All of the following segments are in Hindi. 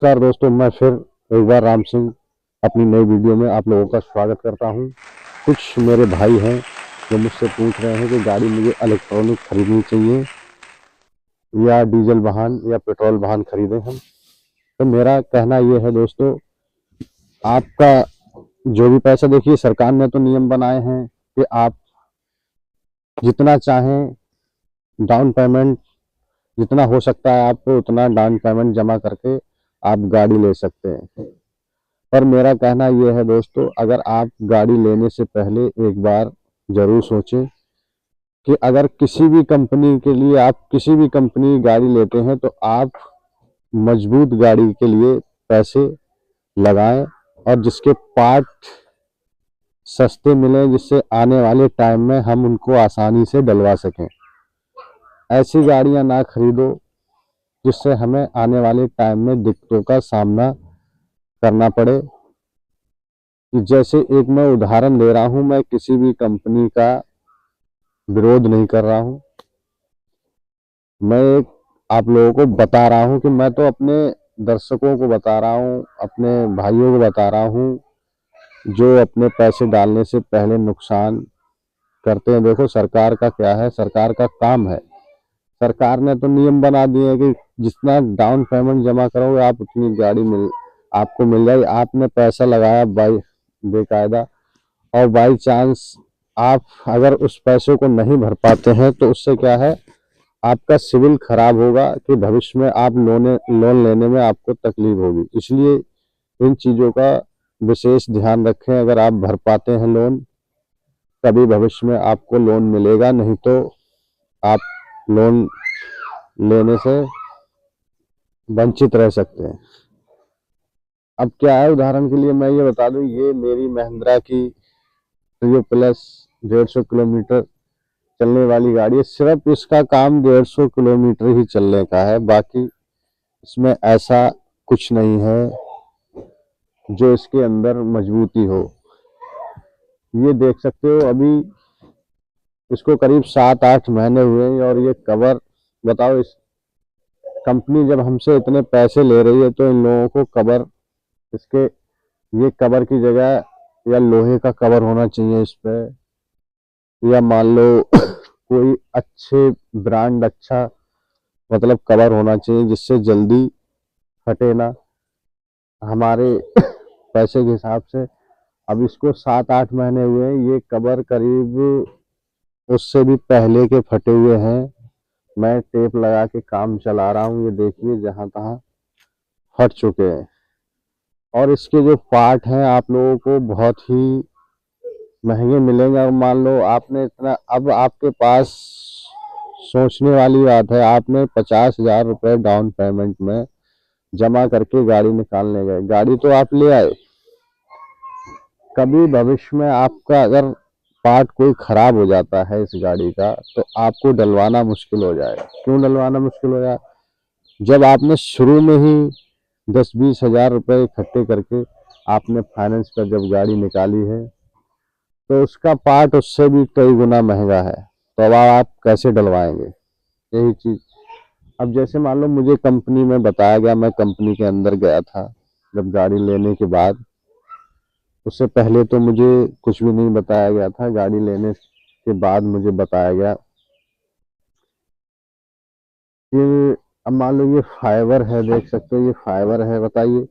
नमस्कार दोस्तों, मैं फिर एक बार राम सिंह अपनी नई वीडियो में आप लोगों का स्वागत करता हूं। कुछ मेरे भाई हैं जो मुझसे पूछ रहे हैं कि गाड़ी मुझे इलेक्ट्रॉनिक खरीदनी चाहिए या डीजल वाहन या पेट्रोल वाहन खरीदें हम। तो मेरा कहना ये है दोस्तों, आपका जो भी पैसा, देखिए सरकार ने तो नियम बनाए हैं कि आप जितना चाहें डाउन पेमेंट, जितना हो सकता है आपको उतना डाउन पेमेंट जमा करके आप गाड़ी ले सकते हैं। पर मेरा कहना यह है दोस्तों, अगर आप गाड़ी लेने से पहले एक बार जरूर सोचें कि अगर किसी भी कंपनी के लिए आप किसी भी कंपनी की गाड़ी लेते हैं तो आप मजबूत गाड़ी के लिए पैसे लगाएं और जिसके पार्ट सस्ते मिलें, जिससे आने वाले टाइम में हम उनको आसानी से डलवा सकें। ऐसी गाड़ियां ना खरीदो जिससे हमें आने वाले टाइम में दिक्कतों का सामना करना पड़े। कि जैसे एक मैं उदाहरण दे रहा हूं, मैं किसी भी कंपनी का विरोध नहीं कर रहा हूं, मैं एक आप लोगों को बता रहा हूं कि मैं तो अपने दर्शकों को बता रहा हूं, अपने भाइयों को बता रहा हूं जो अपने पैसे डालने से पहले नुकसान करते हैं। देखो सरकार का क्या है, सरकार का काम है, सरकार ने तो नियम बना दिए हैं कि जितना डाउन पेमेंट जमा करोगे आप उतनी गाड़ी आपको मिल जाएगी। आपने पैसा लगाया बाई बेकायदा, और बाई चांस आप अगर उस पैसे को नहीं भर पाते हैं तो उससे क्या है, आपका सिविल खराब होगा कि भविष्य में आप लोन लेने में आपको तकलीफ होगी। इसलिए इन चीज़ों का विशेष ध्यान रखें। अगर आप भर पाते हैं लोन, तभी भविष्य में आपको लोन मिलेगा, नहीं तो आप लोन लेने से वंचित रह सकते हैं। अब क्या है, उदाहरण के लिए मैं ये बता दूं, ये मेरी महिंद्रा की प्रियो प्लस 150 किलोमीटर चलने वाली गाड़ी है। सिर्फ इसका काम 150 किलोमीटर ही चलने का है, बाकी इसमें ऐसा कुछ नहीं है जो इसके अंदर मजबूती हो। ये देख सकते हो, अभी इसको करीब 7-8 महीने हुए हैं और ये कवर, बताओ, इस कंपनी जब हमसे इतने पैसे ले रही है तो इन लोगों को कवर, इसके ये कवर की जगह या लोहे का कवर होना चाहिए इस पे, या मान लो कोई अच्छे ब्रांड, अच्छा मतलब कवर होना चाहिए जिससे जल्दी फटे ना हमारे पैसे के हिसाब से। अब इसको 7-8 महीने हुए हैं, ये कवर करीब उससे भी पहले के फटे हुए हैं। मैं टेप लगा के काम चला रहा हूँ, ये देखिए जहां तहां फट चुके हैं। और इसके जो पार्ट हैं आप लोगों को बहुत ही महंगे मिलेंगे। और मान लो आपने इतना, अब आपके पास सोचने वाली बात है, आपने 50,000 रुपये डाउन पेमेंट में जमा करके गाड़ी निकालने गए, गाड़ी तो आप ले आए, कभी भविष्य में आपका अगर पार्ट कोई खराब हो जाता है इस गाड़ी का तो आपको डलवाना मुश्किल हो जाएगा। क्यों डलवाना मुश्किल हो जाएगा? जब आपने शुरू में ही 10-20 हजार रुपये इकट्ठे करके आपने फाइनेंस पर जब गाड़ी निकाली है तो उसका पार्ट उससे भी कई गुना महंगा है, तो अब आप कैसे डलवाएंगे? यही चीज। अब जैसे मान लो मुझे कंपनी में बताया गया, मैं कंपनी के अंदर गया था जब गाड़ी लेने के बाद, उससे पहले तो मुझे कुछ भी नहीं बताया गया था, गाड़ी लेने के बाद मुझे बताया गया कि अब मान लो ये फाइबर है, देख सकते हो ये फाइबर है। बताइए,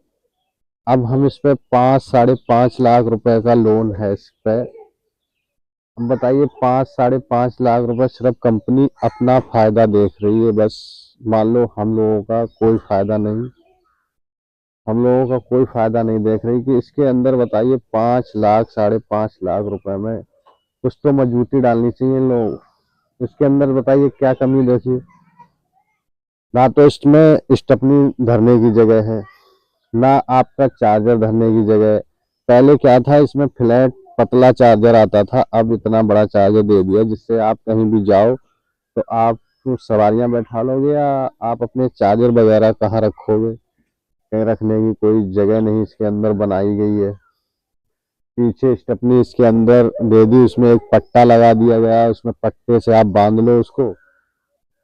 अब हम इस पे 5-5.5 लाख रुपए का लोन है इस पे। अब बताइए, 5-5.5 लाख रुपए सिर्फ कंपनी अपना फायदा देख रही है बस। मान लो हम लोगों का कोई फायदा नहीं, हम लोगों का कोई फायदा नहीं देख रही कि इसके अंदर, बताइए 5 लाख 5.5 लाख रुपए में कुछ तो मजबूती डालनी चाहिए लोग। इसके अंदर बताइए क्या कमी देखिए, ना तो इसमें स्टेपनी धरने की जगह है, ना आपका चार्जर धरने की जगह। पहले क्या था, इसमें फ्लैट पतला चार्जर आता था, अब इतना बड़ा चार्जर दे दिया जिससे आप कहीं भी जाओ तो आप सवारियां बैठा लोगे या आप अपने चार्जर वगैरह कहाँ रखोगे, कहीं रखने की कोई जगह नहीं इसके अंदर बनाई गई है। पीछे स्टेपनी इसके अंदर दे दी, उसमें एक पट्टा लगा दिया गया है, उसमें पट्टे से आप बांध लो उसको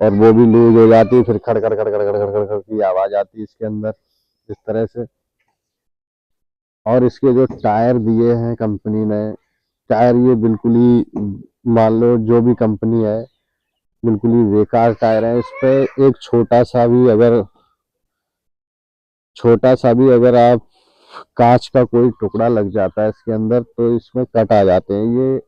और वो भी लूज हो जाती है, फिर खड़ खड़ खड़ खड़ खड़ खड़ खड़ खड़ की आवाज आती है इसके अंदर। इस तरह से। और इसके जो टायर दिए हैं कंपनी ने, टायर ये बिल्कुल ही, मान लो जो भी कंपनी है, बिल्कुल ही बेकार टायर है। इस पे एक छोटा सा भी अगर आप कांच का कोई टुकड़ा लग जाता है इसके अंदर तो इसमें कट आ जाते हैं। ये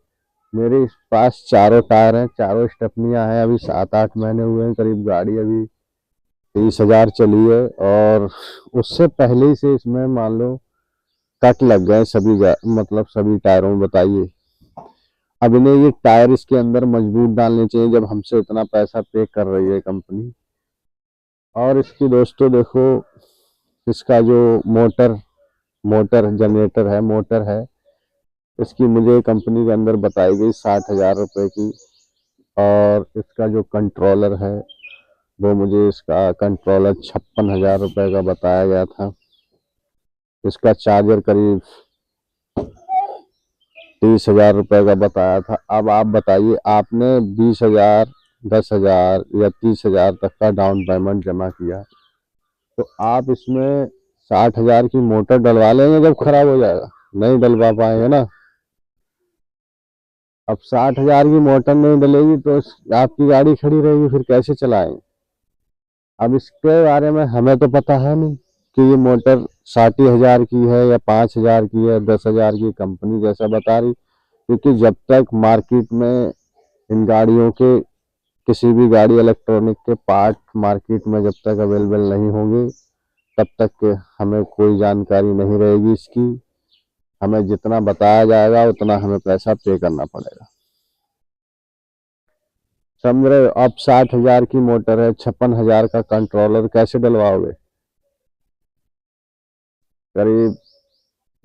मेरे इस पास चारों टायर हैं, चारों स्टेपनियां हैं। अभी 7-8 महीने हुए हैं करीब, गाड़ी अभी 30,000 चली है। और उससे पहले ही से इसमें मान लो कट लग गए मतलब सभी टायरों में। बताइए, अब इन्हें ये टायर इसके अंदर मजबूत डालने चाहिए जब हमसे इतना पैसा पे कर रही है कंपनी। और इसकी दोस्तों देखो, इसका जो मोटर मोटर जनरेटर है, मोटर है, इसकी मुझे कंपनी के अंदर बताई गई 60,000 रुपए की। और इसका जो कंट्रोलर है, वो मुझे इसका कंट्रोलर 56,000 रुपए का बताया गया था। इसका चार्जर करीब 30,000 रुपए का बताया था। अब आप बताइए, आपने 20,000, 10,000 या 30,000 तक का डाउन पेमेंट जमा किया, तो आप इसमें 60,000 की मोटर डलवा लेंगे जब खराब हो जाएगा? नहीं डलवा पाएंगे ना। अब 60,000 की मोटर नहीं डलेगी तो आपकी गाड़ी खड़ी रहेगी, फिर कैसे चलाएंगे? अब इसके बारे में हमें तो पता है नहीं कि ये मोटर 60,000 की है या 5,000 की है, 10,000 की कंपनी जैसा बता रही। क्योंकि जब तक मार्केट में इन गाड़ियों के, किसी भी गाड़ी इलेक्ट्रॉनिक के पार्ट मार्केट में जब तक अवेलेबल नहीं होंगे, तब तक के हमें कोई जानकारी नहीं रहेगी इसकी। हमें जितना बताया जाएगा उतना हमें पैसा पे करना पड़ेगा, समझ रहे हो? अब 60,000 की मोटर है, 56,000 का कंट्रोलर, कैसे डलवाओगे? करीब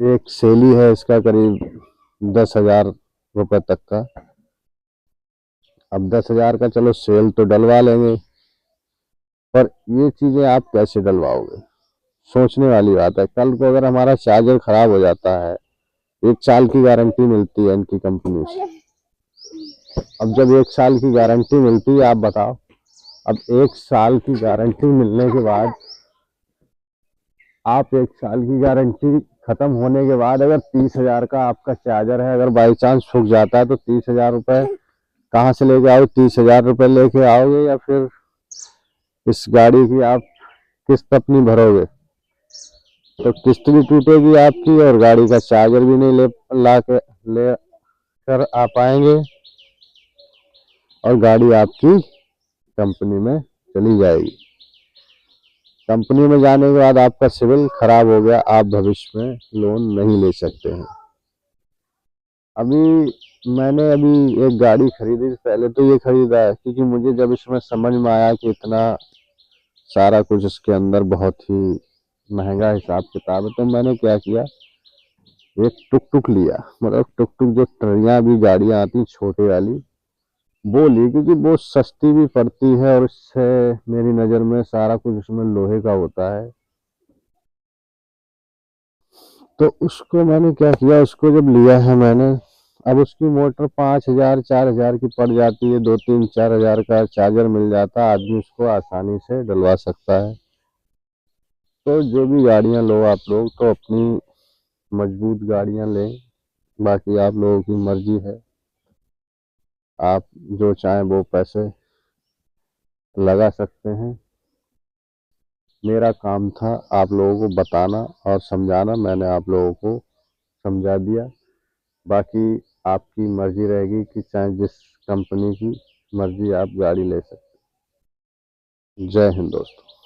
एक सेली है इसका करीब 10,000 रुपए तक का। अब 10,000 का चलो सेल तो डलवा लेंगे, पर ये चीजें आप कैसे डलवाओगे? सोचने वाली बात है। कल को अगर हमारा चार्जर खराब हो जाता है, 1 साल की गारंटी मिलती है इनकी कंपनी से। अब जब 1 साल की गारंटी मिलती है, आप बताओ, अब 1 साल की गारंटी मिलने के बाद, आप 1 साल की गारंटी खत्म होने के बाद अगर 30,000 का आपका चार्जर है, अगर बाई चांस फूक जाता है, तो 30,000 रुपए कहाँ से लेके आओगे? 30,000 रुपए लेके आओगे या फिर इस गाड़ी की आप किस्त अपनी भरोगे? तो किस्त भी टूटेगी आपकी और गाड़ी का चार्जर भी नहीं ले कर आ पाएंगे, और गाड़ी आपकी कंपनी में चली जाएगी। कंपनी में जाने के बाद आपका सिविल खराब हो गया, आप भविष्य में लोन नहीं ले सकते हैं। मैंने एक गाड़ी खरीदी, पहले तो ये खरीदा है क्योंकि मुझे जब इसमें समझ में आया कि इतना सारा कुछ इसके अंदर बहुत ही महंगा हिसाब किताब है, तो मैंने क्या किया, एक टुक टुक लिया। मतलब टुक टुक जो ट्रेनियां भी गाड़ियां आती छोटी वाली, वो ली, क्योंकि वो सस्ती भी पड़ती है और इससे मेरी नज़र में सारा कुछ उसमें लोहे का होता है। तो उसको मैंने क्या किया, उसको जब लिया है मैंने, अब उसकी मोटर 5,000 4,000 की पड़ जाती है, 2-3-4 हज़ार का चार्जर मिल जाता है, आदमी उसको आसानी से डलवा सकता है। तो जो भी गाड़ियां लो आप लोग, तो अपनी मजबूत गाड़ियां लें। बाकी आप लोगों की मर्जी है, आप जो चाहें वो पैसे लगा सकते हैं। मेरा काम था आप लोगों को बताना और समझाना, मैंने आप लोगों को समझा दिया। बाकी आपकी मर्जी रहेगी कि चाहे जिस कंपनी की मर्जी आप गाड़ी ले सकते हैं। जय हिंद दोस्तों।